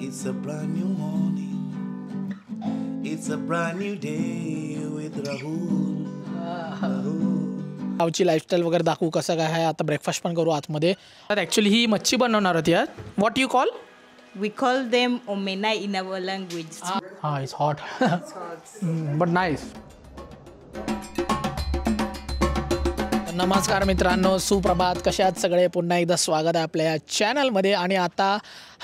It's a brand new morning. It's a brand new day with Rahul. गावची lifestyle वगैरे दाखवू कसं काय आहे. आता ब्रेकफास्ट पण करू आतमध्ये. ॲक्च्युली ही मच्छी बनवणार होती यार. What you call? We call them omena in our language. It's hot but nice. नमस्कार मित्रांनो, सुप्रभात. कसे आहात सगळे? पुन्हा एकदा स्वागत आहे आपल्या या चॅनलमध्ये. आणि आता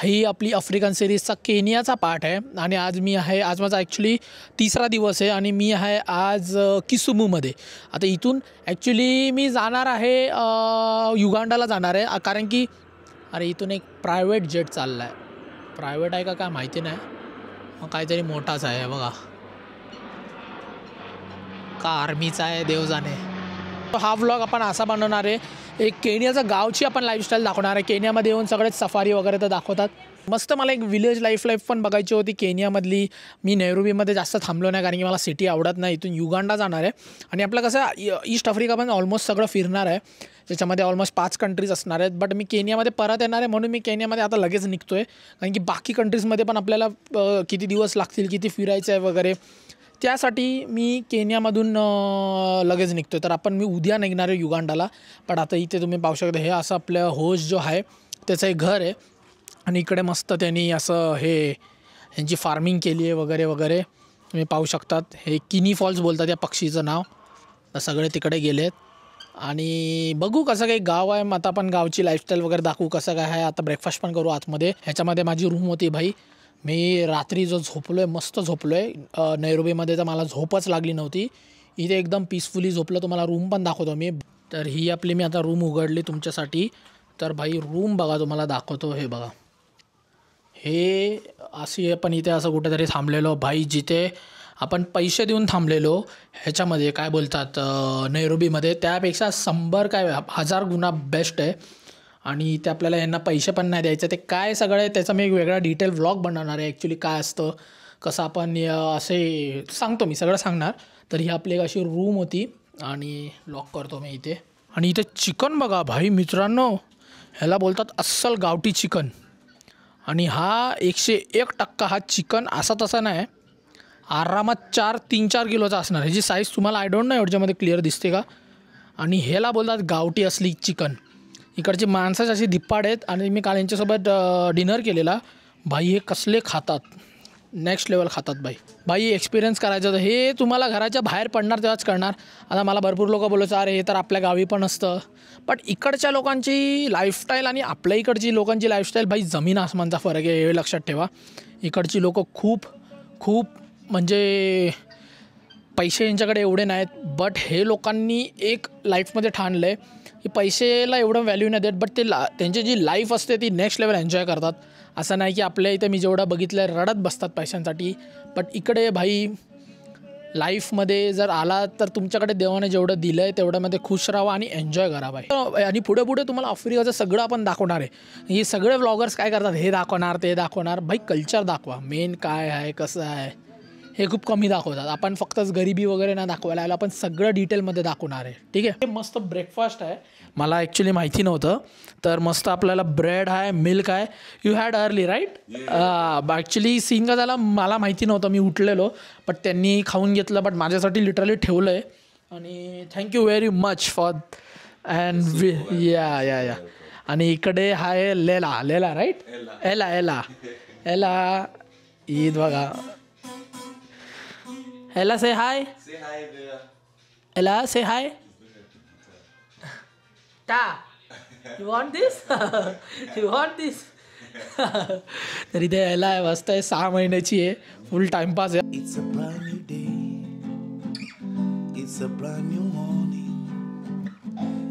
ही आपली आफ्रिकन सिरीजचा केनियाचा पार्ट आहे. आणि आज माझा ॲक्च्युली तिसरा दिवस आहे आणि मी आहे आज किसुमूमध्ये. आता इथून ॲक्च्युली मी जाणार आहे युगांडाला जाणार आहे. कारण की इथून एक प्रायव्हेट जेट चालला आहे. प्रायव्हेट आहे का काय माहिती नाही, मग काहीतरी मोठाच आहे बघा. का आर्मीचा आहे देव जाणे. हा व्लॉग आपण असा बनवणार आहे, एक केनियाचं गावची आपण लाईफस्टाईल दाखवणार आहे. केनियामध्ये येऊन सगळेच सफारी वगैरे तर दाखवतात. मस्त मला एक विलेज लाईफ पण बघायची होती केनियामधली. मी नैरोबीमध्ये जास्त थांबलो नाही कारण की मला सिटी आवडत नाही. इथून युगांडा जाणार आहे आणि आपलं कसं ईस्ट आफ्रिका पण ऑलमोस्ट सगळं फिरणार आहे. त्याच्यामध्ये ऑलमोस्ट 5 कंट्रीज असणार आहेत. बट मी केनियामध्ये परत येणार आहे म्हणून मी केनियामध्ये आता लगेच निघतो आहे. कारण की बाकी कंट्रीजमध्ये पण आपल्याला किती दिवस लागतील, किती फिरायचं आहे वगैरे, त्यासाठी मी केनियामधून लगेच निघतो आहे. तर मी उद्या निघणार आहे युगांडाला. पण आता इथे तुम्ही पाहू शकता, हे असं आपलं होस्ट जो आहे त्याचं एक घर आहे आणि इकडे मस्त त्यांनी असं ह्यांची फार्मिंग केली आहे वगैरे वगैरे. तुम्ही पाहू शकतात. हे किनी फॉल्स बोलतात या पक्षीचं नाव. तर सगळे तिकडे गेले आहेत आणि बघू कसं काही गाव आहे. मग आता आपण गावची लाईफस्टाईल वगैरे दाखवू कसं काय आहे. आता ब्रेकफास्ट पण करू आतमध्ये. ह्याच्यामध्ये माझी रूम होती भाई. मी रात्री जो झोपलो आहे, मस्त झोपलो आहे. नैरोबीमध्ये तर मला झोपच लागली नव्हती. इथे एकदम पीसफुली झोपलं. तुम्हाला रूम पण दाखवतो मी. तर ही आपली मी आता रूम उघडली तुमच्यासाठी. तर भाई रूम बघा, तुम्हाला दाखवतो. हे बघा, हे अशी आपण इथे असं कुठेतरी थांबलेलो भाई, जिथे आपण पैसे देऊन थांबलेलो. ह्याच्यामध्ये काय बोलतात नैरोबीमध्ये, त्यापेक्षा 1000 गुणा बेस्ट आहे. आणि ते आपल्याला यांना पैसे पण नाही द्यायचे. ते काय सगळं आहे त्याचा मी एक वेगळा डिटेल व्लॉग बनवणार आहे. ॲक्च्युली काय असतं, कसं आपण असे सांगतो, मी सगळं सांगणार. तर ही आपली एक अशी रूम होती आणि लॉक करतो मी इथे. आणि इथे चिकन बघा भाई मित्रांनो, ह्याला बोलतात अस्सल गावठी चिकन. आणि हा 101% हा चिकन असा तसा नाही, आरामात 3-4 किलोचा असणार. ह्याची साईज तुम्हाला आय डोंट नो एवढ्यामध्ये क्लिअर दिसते का. आणि ह्याला बोलतात गावठी असली चिकन. इकडची माणसाची अशी धिप्पाड आहेत. आणि मी काल यांच्यासोबत डिनर केलेला. भाई हे कसले खातात, नेक्स्ट लेवल खातात भाई. एक्सपिरियन्स करायचं होतं. हे तुम्हाला घराच्या बाहेर पडणार तेव्हाच करणार. आता मला भरपूर लोक बोलायचं अरे हे तर आपल्या गावी पण असतं. बट इकडच्या लोकांची लाईफस्टाईल आणि आपल्या इकडची लोकांची लाईफस्टाईल भाई जमीन आसमानचा फरक आहे, हे लक्षात ठेवा. इकडची लोकं खूप म्हणजे पैसे यांच्याकडे एवढे नाहीत. बट हे लोकांनी एक लाईफमध्ये ठाणलं आहे की पैसेला एवढं व्हॅल्यू नाही देत, बट त्यांची जी लाईफ असते ती नेक्स्ट लेवल एन्जॉय करतात. असं नाही की आपल्या इथे मी जेवढं बघितलं रडत बसतात पैशांसाठी. बट इकडे भाई लाईफमध्ये जर आला तर तुमच्याकडे देवाने जेवढं दिलं आहे तेवढ्यामध्ये खुश राहा आणि एन्जॉय करा भाई. आणि पुढे तुम्हाला आफ्रिकाचं सगळं आपण दाखवणार आहे. हे सगळे व्लॉगर्स काय करतात, हे दाखवणार ते दाखवणार. भाई कल्चर दाखवा, मेन काय आहे कसं आहे हे खूप कमी दाखवतात. आपण फक्तच गरिबी वगैरे नाही दाखवायला आलो, आपण सगळं डिटेलमध्ये दाखवणार आहे. ठीक आहे. मस्त ब्रेकफास्ट आहे, मला ॲक्च्युली माहिती नव्हतं. तर मस्त आपल्याला ब्रेड आहे, मिल्क आहे. You had early right. Actually scene का झाला मला माहिती नव्हतं, मी उठलेलो बट त्यांनी खाऊन घेतलं. बट माझ्यासाठी लिटरली ठेवलं आहे आणि thank you very much for and या. आणि इकडे आहे लेला राईट. एला ईद बघा. Ella, say hi. Say hi there. Ella, say hi. Ta, you want this? You want this? तर इथे Ella आहे, मस्त आहे, 6 महिन्याची आहे, फुल टाइमपास आहे. It's a brand new day. It's a brand new morning.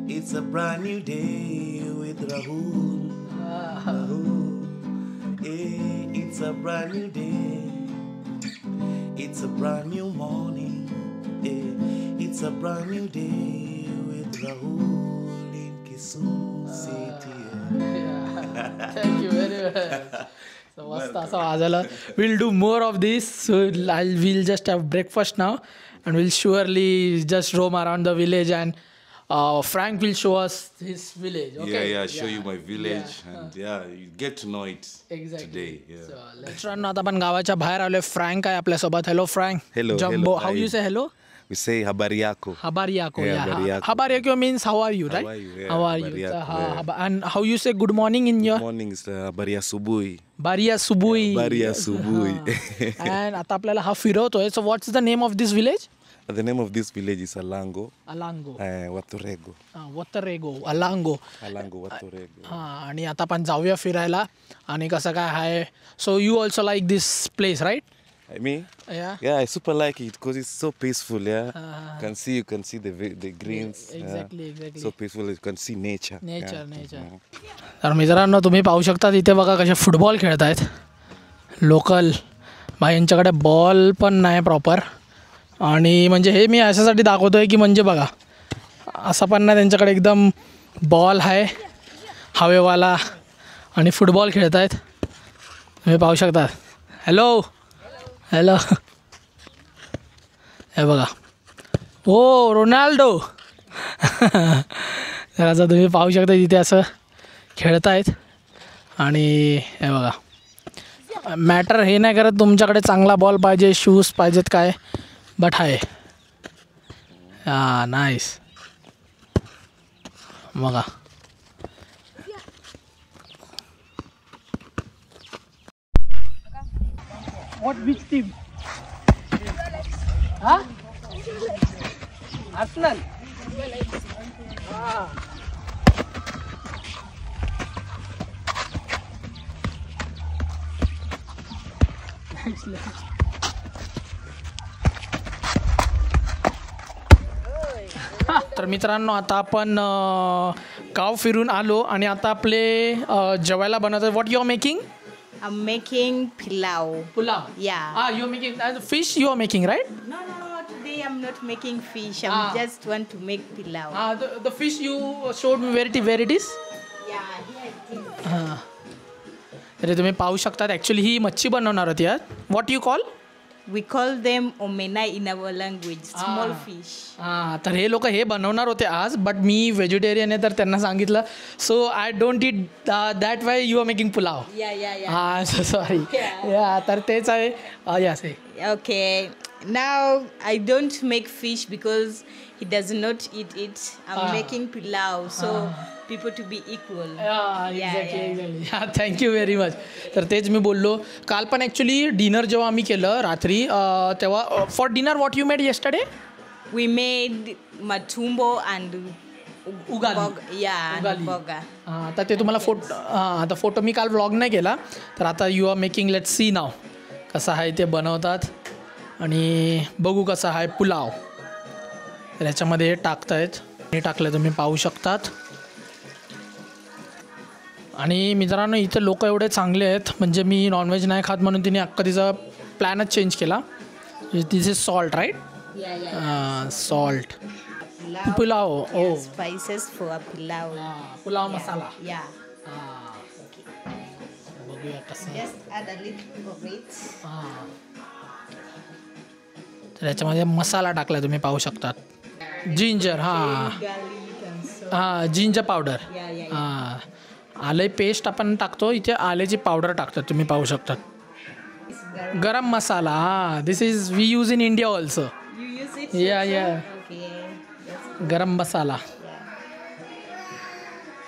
It's a brand new day with Rahul. It's a brand new day. It's a brand new morning. It's a brand new day with Rahul in Kisumu City. Thank you very much. So मस्त असं वाजलं. We'll do more of this. So we'll just have breakfast now and we'll surely just roam around the village and Frank will show us his village. Okay? Yeah, show you my village, and you get to know it Exactly. today. Yeah. So, मित्रांनो आता आपण गावाच्या बाहेर आलोय. Frank आहे आपल्यासोबत. Hello frank. Hello, jumbo. hello, how hi. You say hello? We say habari yako. Habari yako. Yeah, Yeah. habari yako. Habari yako means how are you, right? How are you? Yeah, How are you? habari yako, yeah. And how you say good morning in your? Morning is habari asubuhi. Baria Subui. Habari asubuhi. And आता आपल्याला हा फिरवतोय. So what's the name of this village? The name of this village is Alango, Alango. Watorego. Waterego. Alango. Alango, Watorego. हां आणि आता आपण जाऊया फिरायला आणि कसं काय आहे. So you also like this place right? Me? या Yeah, I super like it because it's so peaceful. Yeah, you can see the greens. Exactly. So peaceful. You can see nature. Nature. तर मित्रांनो तुम्ही पाहू शकता इथे बघा कसे football खेळत आहेत लोकल. बाई यांच्याकडे बॉल पण नाही प्रॉपर. आणि म्हणजे हे मी अशासाठी दाखवतो आहे की म्हणजे बघा असं पण नाही त्यांच्याकडे एकदम बॉल आहे हवेवाला आणि फुटबॉल खेळत आहेत तुम्ही पाहू शकता. हॅलो हे बघा. हो रोनाल्डो. तर असं तुम्ही पाहू शकता तिथे असं खेळत आहेत. आणि हे बघा मॅटर हे नाही करत तुमच्याकडे चांगला बॉल पाहिजे शूज पाहिजेत काय बट आहे. हां नाईस. बघा What which team? Huh? Arsenal. तर मित्रांनो आता आपण गाव फिरून आलो आणि आता आपले जेवायला बनवतात. What you are making? I'm making pilau. Pulao. Yeah. You're making fish. You are making, right? No. Today I'm not making fish. Ah. Just want to make pilau. The fish you showed me where it is. Yeah, here it is. अरे तुम्ही पाहू शकतात actually ही मच्छी बनवणार होती यात. What you call? We call them omenai in our language. Small fish. हां तर हे लोक हे बनवणार होते आज बट मी व्हेजिटेरियन आहे तर त्यांना सांगितलं so I don't eat that why you are making pulao. Yeah. हां सॉरी. या तर तेच आहे. Yes Okay. Now I don't make fish because he does not eat it. I'm making pilau, so people to be equal. Exactly. Thank you very much. तर तेच मी बोललो काल पण ॲक्च्युली डिनर जेव्हा आम्ही केलं रात्री तेव्हा for dinner what you made yesterday? We made matumbo and ugali. and boga. हां तर ते तुम्हाला आता फोटो मी काल व्लॉग नाही केला तर आता you are making let see नाव कसं आहे ते बनवतात आणि बघू कसं आहे पुलाव. तर ह्याच्यामध्ये हे टाकतायत हे टाकलं तुम्ही पाहू शकतात. आणि मित्रांनो इथे लोक एवढे चांगले आहेत म्हणजे मी नॉनव्हेज नाही खात म्हणून तिने अख्खा तिचा प्लॅनच चेंज केला. This is salt right? Salt pulao. Oh Spices for a pilau. Pulao masala. Yeah. बघूया कसं. Just add a little of it. तर याच्यामध्ये मसाला टाकला तुम्ही पाहू शकतात. Ginger Garlic and so. Ginger powder. Yeah. आले पेस्ट आपण टाकतो इथे आल्याची पावडर टाकतात तुम्ही पाहू शकतात. Garam masala. This is we use in India also. You use it? या Okay. गरम मसाला.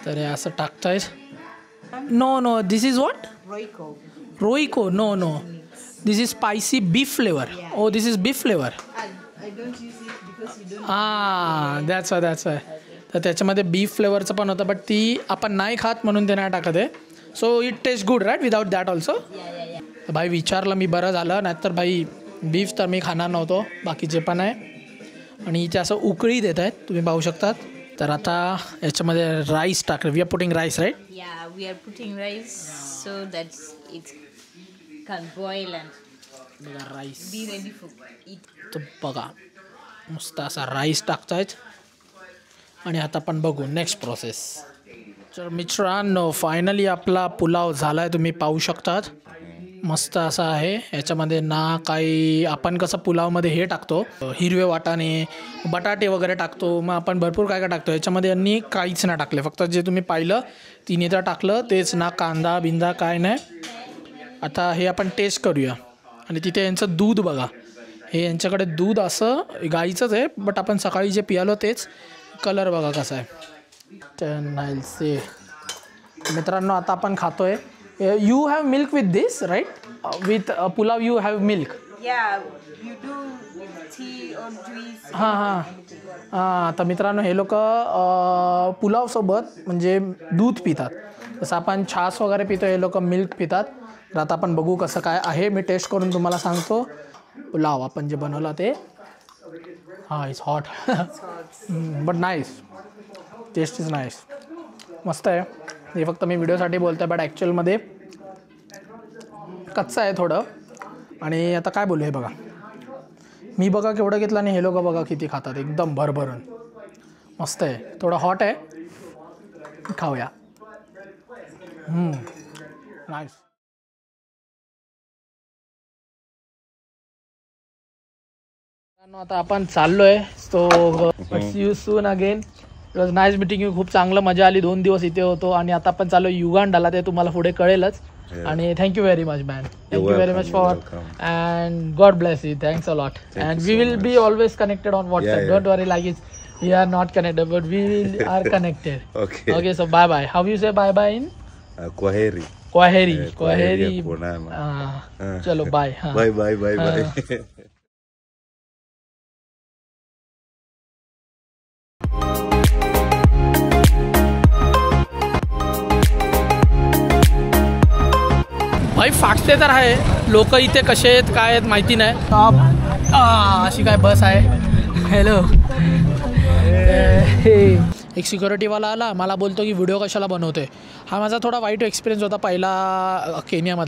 तर हे असं टाकतायत. No this is what? Royco. Royco. No this is spicy beef flavour. Oh this is beef flavour. I don't use it because you don't. That's why. तर त्याच्यामध्ये beef फ्लेवरचं पण होतं बट ती आपण नाही खात म्हणून ते नाही टाकत आहे. So it taste good right without that also. Yeah. भाई विचारलं मी बरं झालं नाहीतर भाई बीफ तर मी खाणार नव्हतो बाकीचे पण आहे. आणि इथे असं उकळी देत आहेत तुम्ही पाहू शकतात. तर आता याच्यामध्ये राईस टाकलं. We are putting rice right? Yeah, we are putting rice so that it can boil and बघा rice. be ready for eat. तर बघा मस्त असा राईस टाकतायत आणि आता आपण बघू नेक्स्ट प्रोसेस. तर मित्रांनो फायनली आपला पुलाव झाला आहे तुम्ही पाहू शकतात. मस्त असा आहे. याच्यामध्ये ना काही आपण कसं पुलावमध्ये हे टाकतो हिरवे वाटाणे बटाटे वगैरे टाकतो, मग आपण भरपूर काय काय टाकतो. याच्यामध्ये यांनी काहीच नाही टाकले, फक्त जे तुम्ही पाहिलं तिने तर टाकलं तेच, ना कांदा बिंदा काय नाही. आता हे आपण टेस्ट करूया. आणि तिथे यांचं दूध बघा, हे यांच्याकडे दूध असं गाईचंच आहे, बट आपण सकाळी जे पियालो तेच. कलर बघा कसा आहे. से मित्रांनो आता आपण खातोय. You have milk with this right, with pulao you have milk. हां तर मित्रांनो हे लोक पुलावसोबत म्हणजे दूध पितात, जसं आपण छास वगैरे पितो हे लोक मिल्क पितात. तर आता आपण बघू कसं काय आहे, मी टेस्ट करून तुम्हाला सांगतो. पुलाव आपण जे बनवला ते, हां it's hot but nice, taste is nice, मस्त आहे. हे फक्त मी व्हिडिओसाठी बोलतो आहे, बट ॲक्च्युअलमध्ये कच्चं आहे थोडं. आणि आता काय बोलू, हे बघा मी बघा केवढं घेतलं आणि हे लोक बघा किती खातात, एकदम भरभरून. मस्त आहे, थोडं हॉट आहे, खाऊया. नाईस. आता आपण चाललोय, so see you soon again. It was nice meeting you. खूप चांगलं मजा आली, 2 दिवस इथे होतो. आणि आता आपण चाललो युगांडाला, ते तुम्हाला पुढे कळेलच. आणि thank you very much man, thank you very much for, and God bless you. Thanks a lot. And we will be always connected on WhatsApp. Don't worry, like is we are not connected but we are connected. Okay so bye bye. How you say bye bye in क्वाहेरी? क्वाहेरी. चलो bye. Bye bye bye bye. भाई फाटते तर आहे, लोक इथे कसे आहेत काय आहेत माहिती नाही. अशी काय बस आहे. हॅलो, एक सिक्युरिटीवाला आला, मला बोलतो की व्हिडिओ कशाला बनवते. हा माझा थोडा वाईट एक्सपिरियन्स होता पहिला केनियामधला.